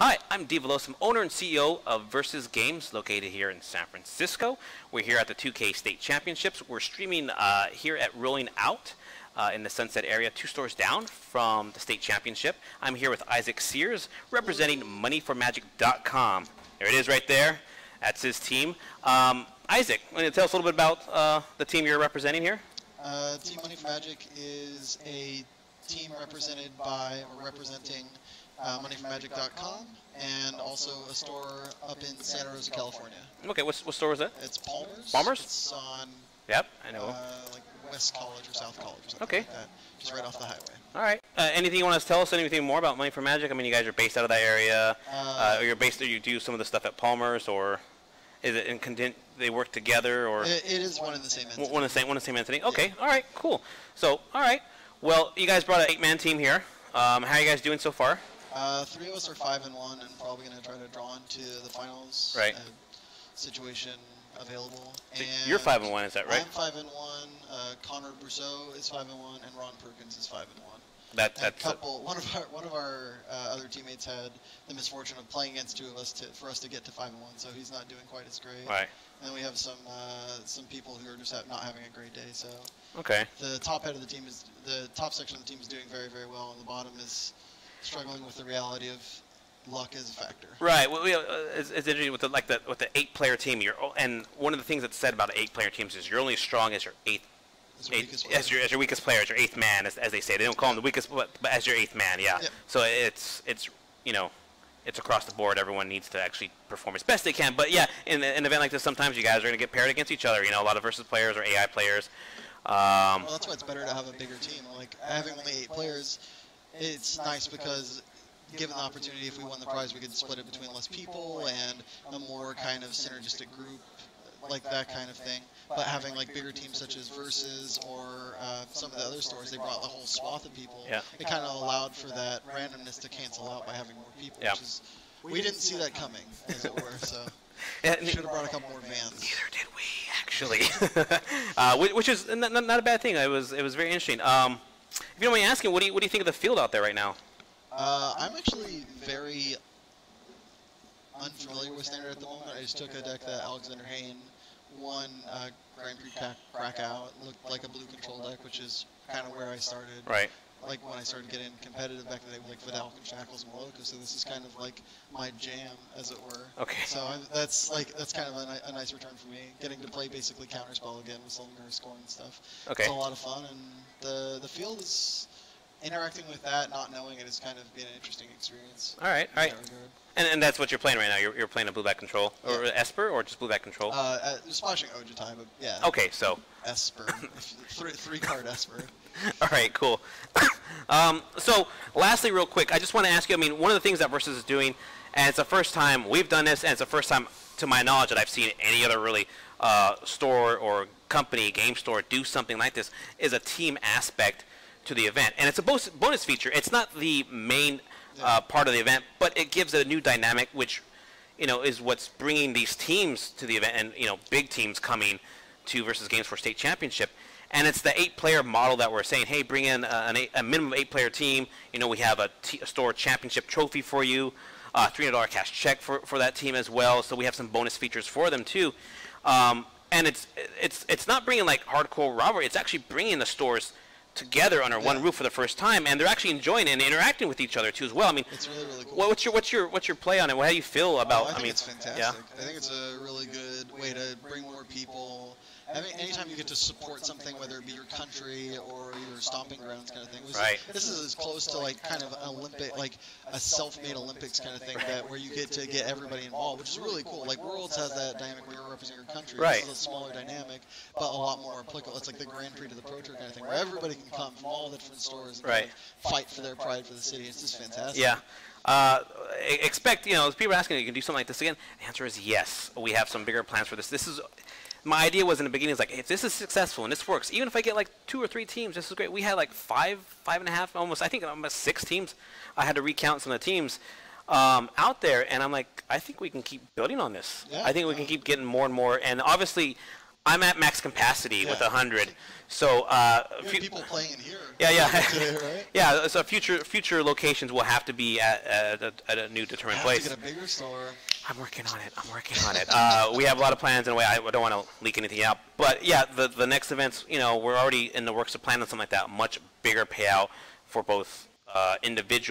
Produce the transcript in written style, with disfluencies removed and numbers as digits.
Hi, I'm Dave Veloso, I'm owner and CEO of Versus Games, located here in San Francisco. We're here at the 2K State Championships. We're streaming here at Rolling Out in the Sunset area, 2 stores down from the State Championship. I'm here with Isaac Sears, representing moneyformagic.com. There it is right there. That's his team. Isaac, want to tell us a little bit about the team you're representing here? Team Money for Magic is a team represented by, or representing moneyformagic.com, and also a store up in Santa Rosa, California. Okay, what store is that? It's Palmer's. Palmer's? It's on, yep, I know. like West College or South College or something okay. like that, just right off the highway. All right. Anything you want to tell us? Anything more about Money for Magic? I mean, you guys are based out of that area. Or you're based there. You do some of the stuff at Palmer's, or is it in they work together, or it is one and the same entity. One and the same entity. Okay. Yeah. All right. Cool. So, all right. Well, you guys brought an 8-man team here. How are you guys doing so far? 3 of us are 5-1, and probably going to try to draw into the finals. Right. Situation available. So and you're 5-1, is that right? I'm 5-1. Connor Brousseau is 5-1, and Ron Perkins is 5-1. That's one of our other teammates had the misfortune of playing against 2 of us for us to get to 5-1, so he's not doing quite as great. Right. And then we have some people who are just not having a great day. So okay. The top section of the team is doing very, very well, and the bottom is struggling with the reality of luck as a factor. Right. Well, it's interesting with the 8-player team. And one of the things that's said about 8-player teams is you're only as strong as your as your weakest player, as your 8th man, as they say. They don't call him the weakest, but as your 8th man, yeah. Yep. So it's it's across the board. Everyone needs to actually perform as best they can. But yeah, in an event like this, sometimes you guys are going to get paired against each other. A lot of versus players or AI players. Well, that's why it's better to have a bigger team. Like having only 8 players, it's nice because given the opportunity, if we won the prize, we could split it between less people and a more kind of synergistic group, like that kind of thing. But having like bigger teams such as Versus or some of the other stores, they brought the whole swath of people. Yeah. It kind of allowed for that randomness to cancel out by having more people. Yeah. Which is, we didn't see that coming, as it were. So should have brought a couple more vans. Neither did we, actually. Which is not a bad thing. It was very interesting. If you don't mind asking, what do you think of the field out there right now? I'm actually very unfamiliar with Standard at the moment. I just took a deck that Alexander Hayne won Grand Prix Krakow. It looked like a blue control deck, which is kind of where I started. Right. Like when I started getting competitive back in the day with like Vidal and Shackles and Moloka, so this is kind of like my jam, as it were. Okay. So that's kind of a nice return for me, getting to play basically counterspell again with Silver Score and stuff. Okay. It's a lot of fun, and the field is interacting with that, not knowing it, has kind of been an interesting experience. All right. And that's what you're playing right now. You're playing a blue-black control, or Esper, or just blue-black control? Splashing Ojutai, but yeah. Okay, so Esper, 3-card Esper. All right, cool. So, lastly, real quick, I just want to ask you. I mean, one of the things that Versus is doing, and it's the first time we've done this, and it's the first time, to my knowledge, that I've seen any other really store or company, game store, do something like this, is a team aspect to the event, and it's a bonus feature. It's not the main part of the event, but it gives it a new dynamic, which is what's bringing these teams to the event, and big teams coming to Versus Games for State Championship. And it's the 8-player model that we're saying, hey, bring in a minimum 8-player team. We have a store championship trophy for you, $300 cash check for that team as well. So we have some bonus features for them too. And it's not bringing like hardcore rivalry. It's actually bringing the stores together under one roof for the first time, and they're actually enjoying it and interacting with each other too as well. I mean, it's really cool. What's your play on it? How do you feel about? I think it's fantastic. Yeah? I think it's a really good way to bring more people. Anytime you get to support something, whether it be your country or your stomping grounds kind of thing. This is as close to like kind of an Olympic, like a self-made Olympics kind of thing, where you get to get everybody involved, which is really cool. Like Worlds has that dynamic where you're representing your country. This is a smaller dynamic, but a lot more applicable. It's like the Grand Prix to the Pro Tour kind of thing, where everybody can come from all the different stores and kind of fight for their pride for the city. It's just fantastic. Yeah. Expect, if people are asking, you can do something like this again? The answer is yes. We have some bigger plans for this. This is, my idea was in the beginning, is like, if this is successful and this works, even if I get like 2 or 3 teams, this is great. We had like 5 and a half, almost 6 teams. I had to recount some of the teams out there, and I'm like, I think we can keep building on this. Yeah, I think we can keep getting more and more. And obviously, I'm at max capacity with 100. So you have people playing in here. Yeah. Today, right? Yeah. So future locations will have to be at a new determined place. To get a bigger store. I'm working on it. We have a lot of plans in a way. I don't want to leak anything out. But yeah, the next events, we're already in the works of planning something like that. Much bigger payout for both individual